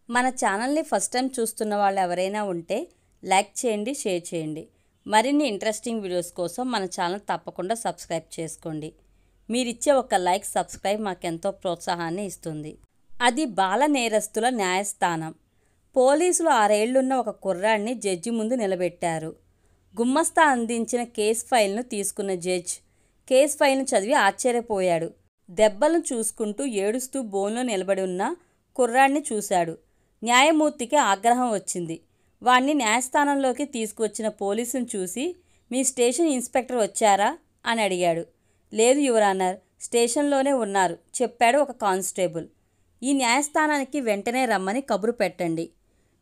మన ఛానల్ని first time చూస్తున్న వాళ్ళు ఎవరైనా ఉంటే లైక్ చేయండి, షేర్ చేయండి. మరిన్ని ఇంట్రెస్టింగ్ వీడియోస్ కోసం మన ఛానల్ తప్పకుండా సబ్స్క్రైబ్ చేసుకోండి. మీరిచ్చే ఒక లైక్, సబ్స్క్రైబ్ మాకెంతో ప్రోత్సాహాన్ని ఇస్తుంది. అది బాల నేరస్తుల న్యాయస్థానం. పోలీసులు 6 ఏళ్లున్న ఒక కుర్రాడిని జడ్జి ముందు నిలబెట్టారు. గుమ్మస్తా అందించిన కేసు ఫైల్ను తీసుకున్న జడ్జ్ కేసు ఫైల్ను చదివి ఆశ్చర్యపోయాడు. దెబ్బలను చూసుకుంటూ ఏడుస్తూ బోన్లో నిలబడి ఉన్న కుర్రాడిని చూశాడు. న్యాయమూర్తికి ఆగ్రహం వచ్చింది. వాణ్ణి న్యాయస్థానంలోకి తీసుకువచ్చిన పోలీసును చూసి, మీ స్టేషన్ ఇన్స్పెక్టర్ వచ్చారా అని అడిగాడు. లేదు యువర్ ఆనర్, స్టేషన్లోనే ఉన్నారు చెప్పాడు ఒక కానిస్టేబుల్. ఈ న్యాయస్థానానికి వెంటనే రమ్మని కబురు పెట్టండి.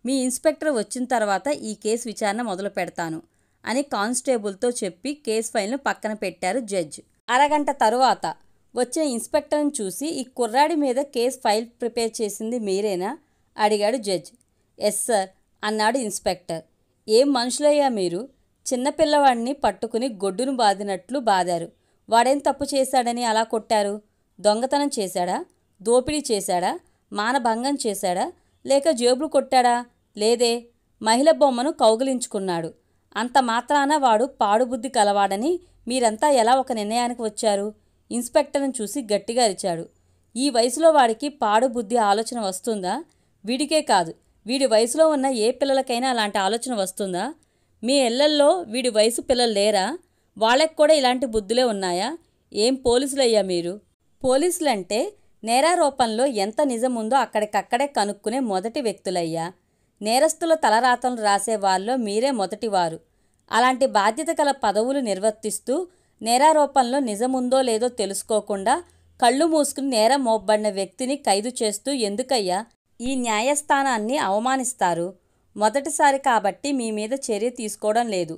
మీ ఇన్స్పెక్టర్ వచ్చిన తర్వాత ఈ కేసు విచారణ మొదలు పెడతాను అని కానిస్టేబుల్తో చెప్పి కేసు ఫైల్ను పక్కన పెట్టారు జడ్జ్. అరగంట తరువాత వచ్చిన ఇన్స్పెక్టర్ని చూసి, ఈ కుర్రాడి మీద కేసు ఫైల్ ప్రిపేర్ చేసింది మీరేనా అడిగాడు జడ్జ్. ఎస్ సార్ అన్నాడు ఇన్స్పెక్టర్. ఏం మనుషులయ్యా మీరు? చిన్నపిల్లవాడిని పట్టుకుని గొడ్డును బాదినట్లు బాదారు. వాడేం తప్పు చేశాడని అలా కొట్టారు? దొంగతనం చేశాడా? దోపిడీ చేశాడా? మానభంగం చేశాడా? లేక జేబులు కొట్టాడా? లేదే, మహిళ బొమ్మను కౌగిలించుకున్నాడు. అంత మాత్రాన వాడు పాడుబుద్ధి కలవాడని మీరంతా ఎలా ఒక నిర్ణయానికి వచ్చారు? ఇన్స్పెక్టర్ని చూసి గట్టిగా అరిచాడు. ఈ వయసులో వాడికి పాడుబుద్ధి ఆలోచన వస్తుందా? వీడికే కాదు, వీడి వయసులో ఉన్న ఏ పిల్లలకైనా అలాంటి ఆలోచన వస్తుందా? మీ ఇళ్లల్లో వీడి వయసు పిల్లలు లేరా? వాళ్ళకి కూడా ఇలాంటి బుద్ధులే ఉన్నాయా? ఏం పోలీసులయ్యా మీరు? పోలీసులంటే నేరారోపణలో ఎంత నిజముందో అక్కడికక్కడే కనుక్కునే మొదటి వ్యక్తులయ్యా. నేరస్తుల తలరాతలను రాసే వాళ్ళలో మీరే మొదటివారు. అలాంటి బాధ్యత గల పదవులు నిర్వర్తిస్తూ నేరారోపణలో నిజముందో లేదో తెలుసుకోకుండా కళ్ళు మూసుకుని నేరం మోపబడిన వ్యక్తిని ఖైదు చేస్తూ ఎందుకయ్యా ఈ న్యాయస్థానాన్ని అవమానిస్తారు? మొదటిసారి కాబట్టి మీ మీద చర్య తీసుకోవడం లేదు.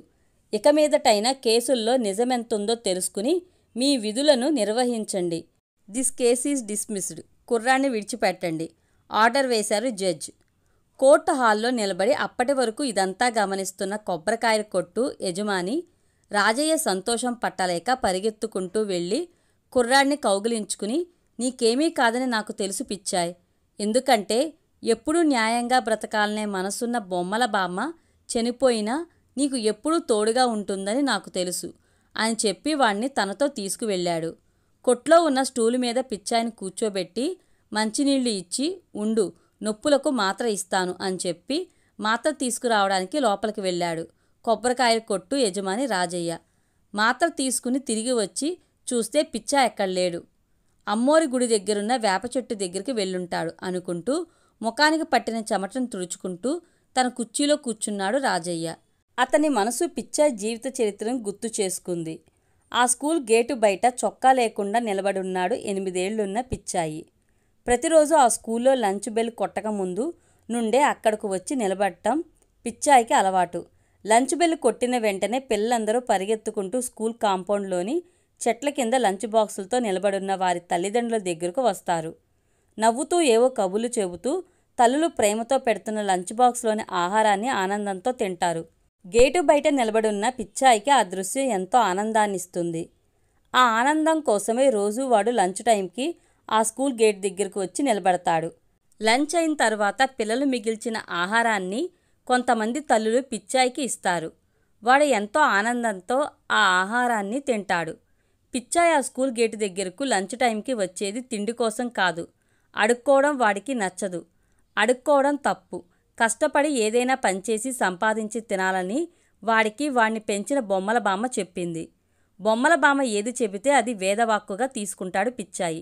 ఇక మీదటైనా కేసుల్లో నిజమెంతుందో తెలుసుకుని మీ విధులను నిర్వహించండి. This case is dismissed. కుర్రాన్ని విడిచిపెట్టండి ఆర్డర్ వేశారు జడ్జ్. కోర్టు హాల్లో నిలబడి అప్పటి వరకు ఇదంతా గమనిస్తున్న కొబ్బరికాయల కొట్టు యజమాని రాజయ్య సంతోషం పట్టలేక పరిగెత్తుకుంటూ వెళ్ళి కుర్రాడిని కౌగిలించుకుని, నీకేమీ కాదని నాకు తెలుసు పిచ్చాయ్. ఎందుకంటే ఎప్పుడూ న్యాయంగా బ్రతకాలనే మనసున్న బొమ్మల బామ్మ చనిపోయినా నీకు ఎప్పుడూ తోడుగా ఉంటుందని నాకు తెలుసు అని చెప్పి వాణ్ణి తనతో తీసుకువెళ్ళాడు. కొట్లో ఉన్న స్టూలు మీద పిచ్చాయిని కూర్చోబెట్టి మంచినీళ్లు ఇచ్చి, ఉండు నొప్పులకు మాత్ర ఇస్తాను అని చెప్పి మాత్ర తీసుకురావడానికి లోపలికి వెళ్ళాడు కొబ్బరికాయల కొట్టు యజమాని రాజయ్య. మాత్ర తీసుకుని తిరిగి వచ్చి చూస్తే పిచ్చా ఎక్కడ లేడు. అమ్మోరి గుడి దగ్గరున్న వేప చెట్టు దగ్గరికి వెళ్ళుంటాడు అనుకుంటూ ముఖానికి పట్టిన చెమటను తుడుచుకుంటూ తన కుర్చీలో కూర్చున్నాడు రాజయ్య. అతని మనసు పిచ్చాయి జీవిత చరిత్రను గుర్తు చేసుకుంది. ఆ స్కూల్ గేటు బయట చొక్కా లేకుండా నిలబడున్నాడు 8 ఏళ్లున్న పిచ్చాయి. ప్రతిరోజు ఆ స్కూల్లో లంచ్ బెల్ కొట్టక ముందు నుండే అక్కడకు వచ్చి నిలబడటం పిచ్చాయికి అలవాటు. లంచ్ బెల్ కొట్టిన వెంటనే పిల్లలందరూ పరిగెత్తుకుంటూ స్కూల్ కాంపౌండ్లోని చెట్ల కింద లంచ్ బాక్సులతో నిలబడున్న వారి తల్లిదండ్రుల దగ్గరకు వస్తారు. నవ్వుతూ ఏవో కబుర్లు చెబుతూ తల్లులు ప్రేమతో పెడుతున్న లంచ్ బాక్స్లోని ఆహారాన్ని ఆనందంతో తింటారు. గేటు బయట నిలబడున్న పిచ్చాయికి ఆ దృశ్యం ఎంతో ఆనందాన్నిస్తుంది. ఆ ఆనందం కోసమే రోజు వాడు లంచ్ టైంకి ఆ స్కూల్ గేట్ దగ్గరకు వచ్చి నిలబడతాడు. లంచ్ అయిన తర్వాత పిల్లలు మిగిల్చిన ఆహారాన్ని కొంతమంది తల్లులు పిచ్చాయికి ఇస్తారు. వాడు ఎంతో ఆనందంతో ఆ ఆహారాన్ని తింటాడు. పిచ్చాయి ఆ స్కూల్ గేటు దగ్గరకు లంచ్ టైంకి వచ్చేది తిండి కోసం కాదు. అడుక్కోవడం వాడికి నచ్చదు. అడుక్కోవడం తప్పు. కష్టపడి ఏదైనా పనిచేసి సంపాదించి తినాలని వాడిని పెంచిన బొమ్మల బామ్మ చెప్పింది. బొమ్మల బామ్మ ఏది చెబితే అది వేదవాక్కుగా తీసుకుంటాడు పిచ్చాయి.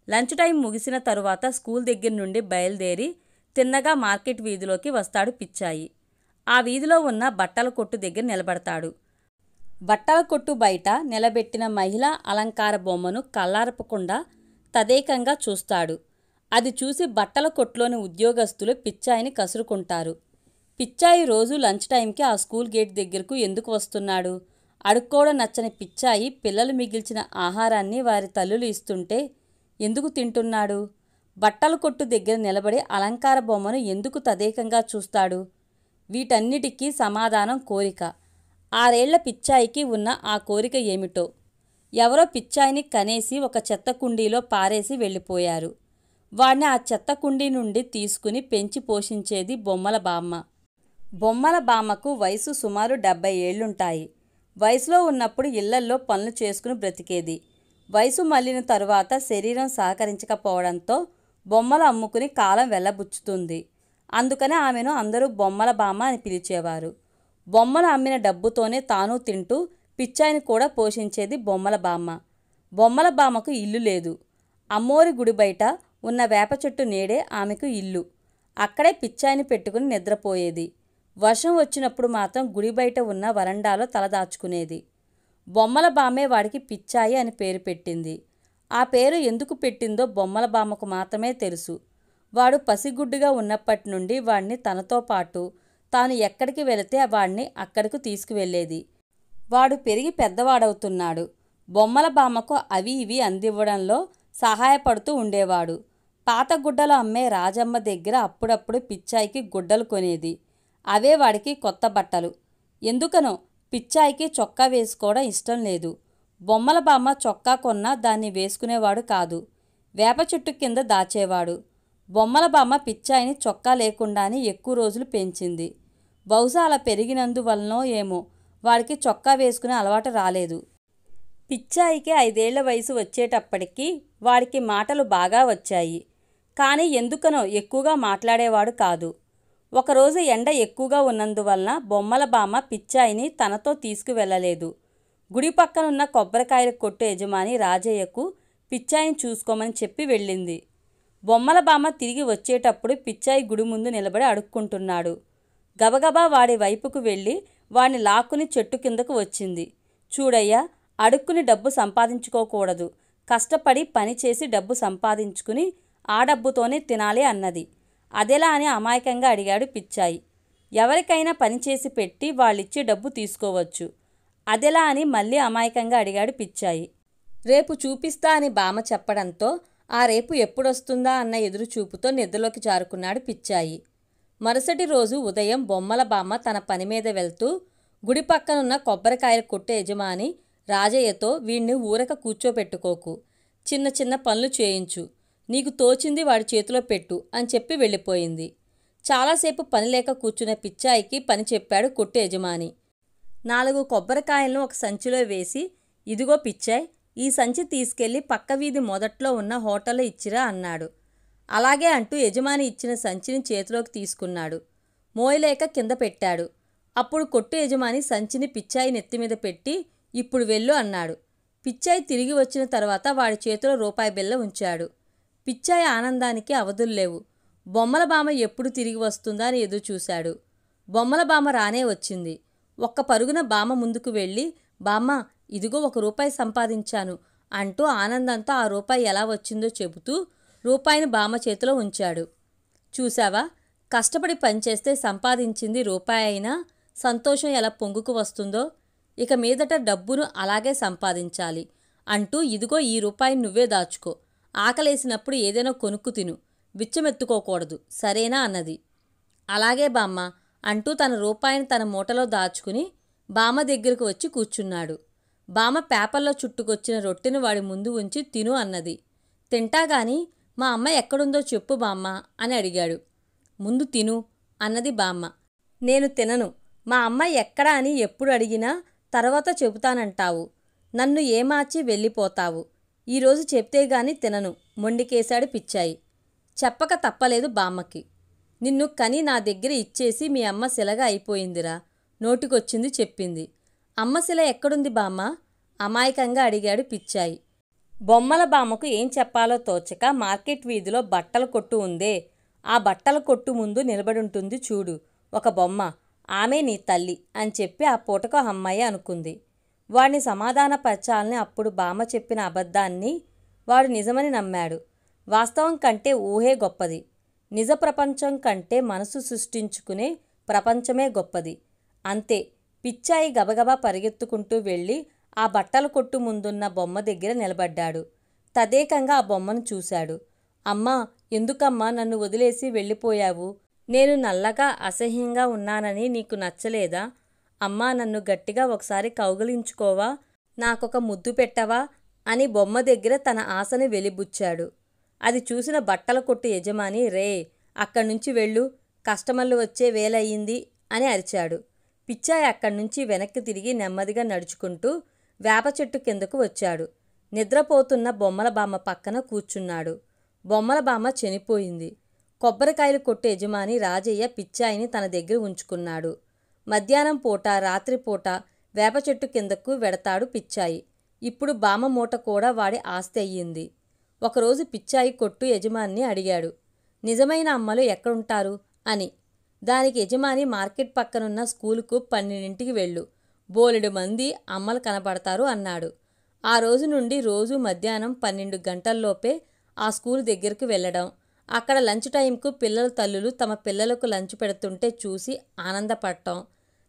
లంచ్ టైం ముగిసిన తరువాత స్కూల్ దగ్గర నుండి బయలుదేరి తిన్నగా మార్కెట్ వీధిలోకి వస్తాడు పిచ్చాయి. ఆ వీధిలో ఉన్న బట్టల కొట్టు దగ్గర నిలబడతాడు. బట్టల కొట్టు బయట నిలబెట్టిన మహిళా అలంకార బొమ్మను కళ్ళార్పకుండా తదేకంగా చూస్తాడు. అది చూసి బట్టల కొట్టులోని ఉద్యోగస్తులు పిచ్చాయిని కసురుకుంటారు. పిచ్చాయి రోజు లంచ్ టైంకి ఆ స్కూల్ గేట్ దగ్గరకు ఎందుకు వస్తున్నాడు? అడుక్కోవడం నచ్చని పిచ్చాయి పిల్లలు మిగిల్చిన ఆహారాన్ని వారి తల్లులు ఇస్తుంటే ఎందుకు తింటున్నాడు? బట్టల కొట్టు దగ్గర నిలబడి అలంకార బొమ్మను ఎందుకు తదేకంగా చూస్తాడు? వీటన్నిటికీ సమాధానం కోరిక. 6 ఏళ్ల పిచ్చాయికి ఉన్న ఆ కోరిక ఏమిటో? ఎవరో పిచ్చాయిని కనేసి ఒక చెత్త కుండీలో పారేసి వెళ్ళిపోయారు. వాడిని ఆ చెత్త కుండీ నుండి తీసుకుని పెంచి పోషించేది బొమ్మల బామ్మ. బొమ్మల బామ్మకు వయసు సుమారు 70 ఏళ్లుంటాయి. వయసులో ఉన్నప్పుడు ఇళ్లల్లో పనులు చేసుకుని బ్రతికేది. వయసు మళ్ళిన తరువాత శరీరం సహకరించకపోవడంతో బొమ్మలు అమ్ముకుని కాలం వెళ్ళబుచ్చుతుంది. అందుకని ఆమెను అందరూ బొమ్మల బామ్మ అని పిలిచేవారు. బొమ్మలు అమ్మిన డబ్బుతోనే తాను తింటూ పిచ్చాయిని కూడా పోషించేది బొమ్మల బామ్మ. బొమ్మల బామ్మకు ఇల్లు లేదు. అమ్మోరి గుడి బయట ఉన్న వేప చెట్టు నీడే ఆమెకు ఇల్లు. అక్కడే పిచ్చాయిని పెట్టుకుని నిద్రపోయేది. వర్షం వచ్చినప్పుడు మాత్రం గుడి బయట ఉన్న వరండాలో తలదాచుకునేది. బొమ్మల బామ్మే వాడికి పిచ్చాయి అని పేరు పెట్టింది. ఆ పేరు ఎందుకు పెట్టిందో బొమ్మల బామ్మకు మాత్రమే తెలుసు. వాడు పసిగుడ్డుగా ఉన్నప్పటి నుండి వాడిని తనతో పాటు తాను ఎక్కడికి వెళితే వాడిని అక్కడికి తీసుకువెళ్ళేది. వాడు పెరిగి పెద్దవాడవుతున్నాడు. బొమ్మల బామ్మకు అవి ఇవి అందివ్వడంలో సహాయపడుతూ ఉండేవాడు. పాత గుడ్డలు అమ్మే రాజమ్మ దగ్గర అప్పుడప్పుడు పిచ్చాయికి గుడ్డలు కొనేది. అవే వాడికి కొత్త బట్టలు. ఎందుకనో పిచ్చాయికి చొక్కా వేసుకోవడం ఇష్టం లేదు. బొమ్మల బామ్మ చొక్కా కొన్నా దాన్ని వేసుకునేవాడు కాదు. వేప చెట్టు కింద దాచేవాడు. బొమ్మల బామ్మ పిచ్చాయిని చొక్కా లేకుండానే ఎక్కువ రోజులు పెంచింది. బహుశా అలా పెరిగినందువలనో ఏమో వాడికి చొక్కా వేసుకునే అలవాటు రాలేదు. పిచ్చాయికి 5 ఏళ్ల వయసు వచ్చేటప్పటికి వాడికి మాటలు బాగా వచ్చాయి. కానీ ఎందుకనో ఎక్కువగా మాట్లాడేవాడు కాదు. ఒకరోజు ఎండ ఎక్కువగా ఉన్నందువలన బొమ్మల బామ్మ పిచ్చాయిని తనతో తీసుకువెళ్ళలేదు. గుడి పక్కనున్న కొబ్బరికాయల కొట్టు యజమాని రాజయ్యకు పిచ్చాయిని చూసుకోమని చెప్పి వెళ్ళింది. బొమ్మల బామ్మ తిరిగి వచ్చేటప్పుడు పిచ్చాయి గుడి ముందు నిలబడి అడుక్కుంటున్నాడు. గబగబా వాడి వైపుకు వెళ్ళి వాడిని లాక్కుని చెట్టు కిందకు వచ్చింది. చూడయ్యా, అడుక్కుని డబ్బు సంపాదించుకోకూడదు. కష్టపడి పనిచేసి డబ్బు సంపాదించుకుని ఆ డబ్బుతోనే తినాలి అన్నది. అదెలా అని అమాయకంగా అడిగాడు పిచ్చాయి. ఎవరికైనా పనిచేసి పెట్టి వాళ్ళిచ్చే డబ్బు తీసుకోవచ్చు. అదెలా అని మళ్ళీ అమాయకంగా అడిగాడు పిచ్చాయి. రేపు చూపిస్తా అని బామ్మ చెప్పడంతో ఆ రేపు ఎప్పుడొస్తుందా అన్న ఎదురుచూపుతో నిద్రలోకి జారుకున్నాడు పిచ్చాయి. మరుసటి రోజు ఉదయం బొమ్మల బామ్మ తన పని మీద వెళ్తూ గుడి పక్కనున్న కొబ్బరికాయల కొట్టు యజమాని రాజయ్యతో వీణ్ణి ఊరక కూర్చోపెట్టుకోకు, చిన్న చిన్న పనులు చేయించు, నీకు తోచింది వాడి చేతిలో పెట్టు అని చెప్పి వెళ్ళిపోయింది. చాలాసేపు పని లేక కూర్చున్న పిచ్చాయికి పని చెప్పాడు కొట్టు యజమాని. 4 కొబ్బరికాయలను ఒక సంచిలో వేసి, ఇదిగో పిచ్చాయ్, ఈ సంచి తీసుకెళ్లి పక్క వీధి మొదట్లో ఉన్న హోటల్లో ఇచ్చిరా అన్నాడు. అలాగే అంటూ యజమాని ఇచ్చిన సంచిని చేతిలోకి తీసుకున్నాడు. మోయలేక కింద పెట్టాడు. అప్పుడు కొట్టు యజమాని సంచిని పిచ్చాయి నెత్తిమీద పెట్టి, ఇప్పుడు వెళ్ళు అన్నాడు. పిచ్చాయి తిరిగి వచ్చిన తర్వాత వాడి చేతిలో రూపాయి బిళ్ళ ఉంచాడు. పిచ్చాయి ఆనందానికి అవధుల్లేవు. బొమ్మల బామ్మ ఎప్పుడు తిరిగి వస్తుందా అని ఎదురుచూశాడు. బొమ్మల బామ్మ రానే వచ్చింది. ఒక్క పరుగున బామ్మ ముందుకు వెళ్ళి, బామ్మ, ఇదిగో 1 రూపాయి సంపాదించాను అంటూ ఆనందంతో ఆ రూపాయి ఎలా వచ్చిందో చెబుతూ రూపాయిని బామ్మ చేతిలో ఉంచాడు. చూశావా, కష్టపడి పనిచేస్తే సంపాదించింది రూపాయి అయినా సంతోషం ఎలా పొంగుకు వస్తుందో. ఇక మీదట డబ్బును అలాగే సంపాదించాలి అంటూ ఇదిగో ఈ రూపాయిని నువ్వే దాచుకో. ఆకలేసినప్పుడు ఏదైనా కొనుక్కు తిను, బిచ్చమెత్తుకోకూడదు, సరేనా అన్నది. అలాగే బామ్మ అంటూ తన రూపాయిని తన మూటలో దాచుకుని బామ్మ దగ్గరకు వచ్చి కూర్చున్నాడు. బామ్మ పేపర్లో చుట్టుకొచ్చిన రొట్టెను వాడి ముందు ఉంచి తిను అన్నది. తింటాగాని మా అమ్మ ఎక్కడుందో చెప్పు బామ్మ అని అడిగాడు. ముందు తిను అన్నది బామ్మ. నేను తినను. మా అమ్మ ఎక్కడ అని ఎప్పుడు అడిగినా తర్వాత చెబుతానంటావు. నన్ను ఏమార్చి వెళ్ళిపోతావు. ఈరోజు చెప్తే గాని తినను మొండికేశాడు పిచ్చాయి. చెప్పక తప్పలేదు బామ్మకి. నిన్ను కని నా దగ్గర ఇచ్చేసి మీ అమ్మ శిలగా అయిపోయిందిరా, నోటికొచ్చింది చెప్పింది. అమ్మ శిల ఎక్కడుంది బామ్మ అమాయకంగా అడిగాడు పిచ్చాయి. బొమ్మల బామ్మకు ఏం చెప్పాలో తోచక మార్కెట్ వీధిలో బట్టల కొట్టు ఉందే, ఆ బట్టల కొట్టు ముందు నిలబడుంటుంది చూడు ఒక బొమ్మ, ఆమె నీ తల్లి అని చెప్పి ఆ పూటకు అమ్మాయి అనుకుంది. వాడిని సమాధానపరచాలని అప్పుడు బామ్మ చెప్పిన అబద్ధాన్ని వాడు నిజమని నమ్మాడు. వాస్తవం కంటే ఊహే గొప్పది. నిజ ప్రపంచం కంటే మనసు సృష్టించుకునే ప్రపంచమే గొప్పది. అంతే. పిచ్చాయి గబగబా పరిగెత్తుకుంటూ వెళ్ళి ఆ బట్టల కొట్టు ముందున్న బొమ్మ దగ్గర నిలబడ్డాడు. తదేకంగా ఆ బొమ్మను చూశాడు. అమ్మా, ఎందుకమ్మా నన్ను వదిలేసి వెళ్ళిపోయావు? నేను నల్లగా అసహ్యంగా ఉన్నానని నీకు నచ్చలేదా? అమ్మా, నన్ను గట్టిగా ఒకసారి కౌగిలించుకోవా, నాకొక ముద్దు పెట్టవా అని బొమ్మ దగ్గర తన ఆశని వెలిబుచ్చాడు. అది చూసిన బట్టల కొట్టు యజమాని, రే అక్కడి నుంచి వెళ్ళు, కస్టమర్లు వచ్చే వేలయ్యింది అని అరిచాడు. పిచ్చాయి అక్కడి నుంచి వెనక్కి తిరిగి నెమ్మదిగా నడుచుకుంటూ వేప చెట్టు కిందకు వచ్చాడు. నిద్రపోతున్న బొమ్మల బామ్మ పక్కన కూర్చున్నాడు. బొమ్మల బామ్మ చనిపోయింది. కొబ్బరికాయలు కొట్టే యజమాని రాజయ్య పిచ్చాయిని తన దగ్గర ఉంచుకున్నాడు. మధ్యాహ్నం పూట, రాత్రిపూట వేప చెట్టు కిందకు వెడతాడు పిచ్చాయి. ఇప్పుడు బామ్మ మూట కూడా వాడి ఆస్తి అయ్యింది. ఒకరోజు పిచ్చాయి కొట్టు యజమానిని అడిగాడు, నిజమైన అమ్మలు ఎక్కడుంటారు అని. దానికి యజమాని, మార్కెట్ పక్కనున్న స్కూలుకు 12ంటికి వెళ్ళు, బోలెడు మంది అమ్మలు కనబడతారు అన్నాడు. ఆ రోజు నుండి రోజు మధ్యాహ్నం 12 గంటల్లోపే ఆ స్కూల్ దగ్గరకు వెళ్ళడం, అక్కడ లంచ్ టైంకు పిల్లల తల్లులు తమ పిల్లలకు లంచ్ పెడుతుంటే చూసి ఆనందపడటం,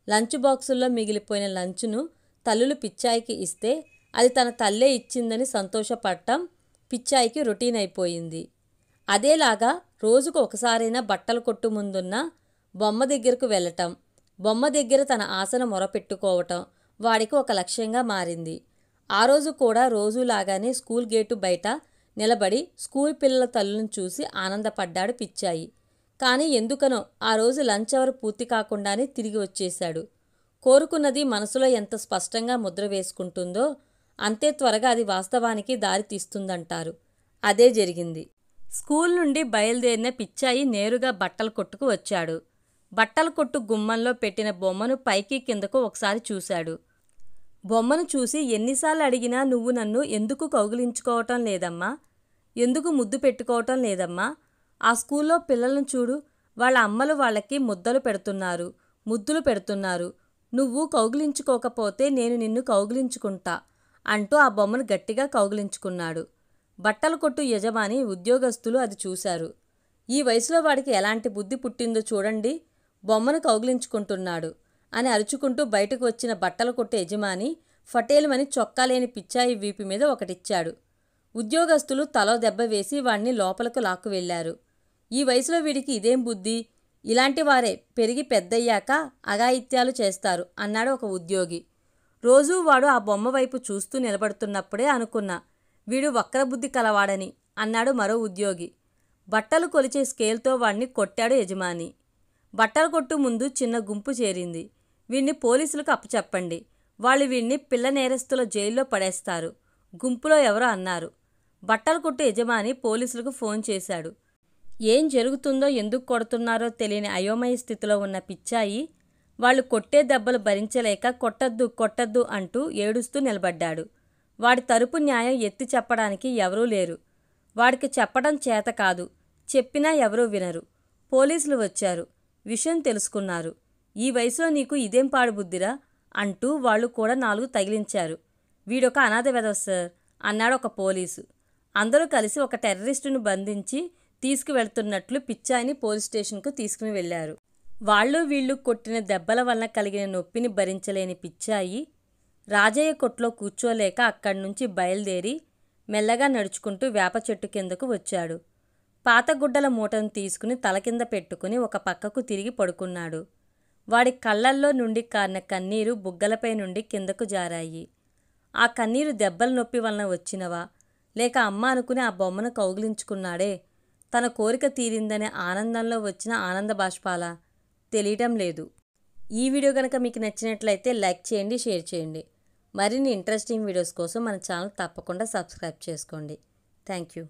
లంచ్ బాక్సుల్లో మిగిలిపోయిన లంచ్ను తల్లులు పిచ్చాయికి ఇస్తే అది తన తల్లే ఇచ్చిందని సంతోషపడటం పిచ్చాయికి రొటీన్ అయిపోయింది. అదేలాగా రోజుకు ఒకసారైనా బట్టల కొట్టు ముందున్న బొమ్మ దగ్గరకు వెళ్ళటం, బొమ్మ దగ్గర తన ఆశను మొరపెట్టుకోవటం వాడికి ఒక లక్ష్యంగా మారింది. ఆ రోజు కూడా రోజులాగానే స్కూల్ గేటు బయట నిలబడి స్కూల్ పిల్లల తల్లులను చూసి ఆనందపడ్డాడు పిచ్చాయి. కానీ ఎందుకనో ఆ రోజు లంచ్ అవర్ పూర్తి కాకుండానే తిరిగి వచ్చేశాడు. కోరుకున్నది మనసులో ఎంత స్పష్టంగా ముద్ర వేసుకుంటుందో అంతే త్వరగా అది వాస్తవానికి దారి తీస్తుందంటారు. అదే జరిగింది. స్కూల్ నుండి బయలుదేరిన పిచ్చాయి నేరుగా బట్టల కొట్టుకు వచ్చాడు. బట్టల కొట్టు గుమ్మంలో పెట్టిన బొమ్మను పైకి కిందకు ఒకసారి చూశాడు. బొమ్మను చూసి, ఎన్నిసార్లు అడిగినా నువ్వు నన్ను ఎందుకు కౌగిలించుకోవటం లేదమ్మా, ఎందుకు ముద్దు పెట్టుకోవటం లేదమ్మా, ఆ స్కూల్లో పిల్లలను చూడు, వాళ్ళ అమ్మలు వాళ్ళకి ముద్దలు పెడుతున్నారు, ముద్దులు పెడుతున్నారు, నువ్వు కౌగిలించుకోకపోతే నేను నిన్ను కౌగిలించుకుంటా అంటూ ఆ బొమ్మను గట్టిగా కౌగిలించుకున్నాడు. బట్టల కొట్టు యజమాని, ఉద్యోగస్తులు అది చూశారు. ఈ వయసులో వాడికి ఎలాంటి బుద్ధి పుట్టిందో చూడండి, బొమ్మను కౌగిలించుకుంటున్నాడు అని అరుచుకుంటూ బయటకు వచ్చిన బట్టల కొట్టు యజమాని ఫటేలుమని చొక్కా లేని పిచ్చాయి వీపు మీద ఒకటిచ్చాడు. ఉద్యోగస్తులు తలో దెబ్బ వేసి వాణ్ణి లోపలకు లాక్కు వెళ్లారు. ఈ వయసులో వీడికి ఇదేం బుద్ధి, ఇలాంటి వారే పెరిగి పెద్దయ్యాక అఘాయిత్యాలు చేస్తారు అన్నాడు ఒక ఉద్యోగి. రోజూ వాడు ఆ బొమ్మ వైపు చూస్తూ నిలబడుతున్నప్పుడే అనుకున్నా, వీడు వక్రబుద్ధి కలవాడని అన్నాడు మరో ఉద్యోగి. బట్టలు కొలిచే స్కేల్తో వాణ్ణి కొట్టాడు యజమాని. బట్టల కొట్టు ముందు చిన్న గుంపు చేరింది. వీణ్ణి పోలీసులకు అప్పచెప్పండి, వాళ్ళు వీణ్ణి పిల్ల నేరస్తుల జైల్లో పడేస్తారు, గుంపులో ఎవరో అన్నారు. బట్టల కొట్టు యజమాని పోలీసులకు ఫోన్ చేశాడు. ఏం జరుగుతుందో, ఎందుకు కొడుతున్నారో తెలియని అయోమయ స్థితిలో ఉన్న పిచ్చాయి వాళ్ళు కొట్టే దెబ్బలు భరించలేక కొట్టద్దు కొట్టద్దు అంటూ ఏడుస్తూ నిలబడ్డాడు. వాడి తరపు న్యాయం ఎత్తి చెప్పడానికి ఎవరూ లేరు. వాడికి చెప్పడం చేత కాదు, చెప్పినా ఎవరూ వినరు. పోలీసులు వచ్చారు, విషయం తెలుసుకున్నారు. ఈ వయసులో నీకు ఇదేం పాడుబుద్ధిరా అంటూ వాళ్ళు కూడా 4 తగిలించారు. వీడొక అనాథ వెధవ సార్ అన్నాడు ఒక పోలీసు. అందరూ కలిసి ఒక టెర్రరిస్టును బంధించి తీసుకువెళ్తున్నట్లు పిచ్చాయిని పోలీస్ స్టేషన్కు తీసుకుని వెళ్లారు. వాళ్ళు వీళ్ళు కొట్టిన దెబ్బల వలన కలిగిన నొప్పిని భరించలేని పిచ్చాయి రాజయ్య కొట్లో కూర్చోలేక అక్కడి నుంచి బయలుదేరి మెల్లగా నడుచుకుంటూ వేప చెట్టు కిందకు వచ్చాడు. పాత గుడ్డల మూటను తీసుకుని తల కింద పెట్టుకుని ఒక పక్కకు తిరిగి పడుకున్నాడు. వాడి కళ్ళల్లో నుండి కారిన కన్నీరు బుగ్గలపై నుండి కిందకు జారాయి. ఆ కన్నీరు దెబ్బల నొప్పి వలన వచ్చినవా, లేక అమ్మ అనుకుని ఆ బొమ్మను కౌగిలించుకున్నాడే తన కోరిక తీరిందనే ఆనందంలో వచ్చిన ఆనంద బాష్పాలా తెలియటం లేదు. ఈ వీడియో కనుక మీకు నచ్చినట్లయితే లైక్ చేయండి, షేర్ చేయండి. మరిన్ని ఇంట్రెస్టింగ్ వీడియోస్ కోసం మన ఛానల్ తప్పకుండా సబ్స్క్రైబ్ చేసుకోండి. Thank you.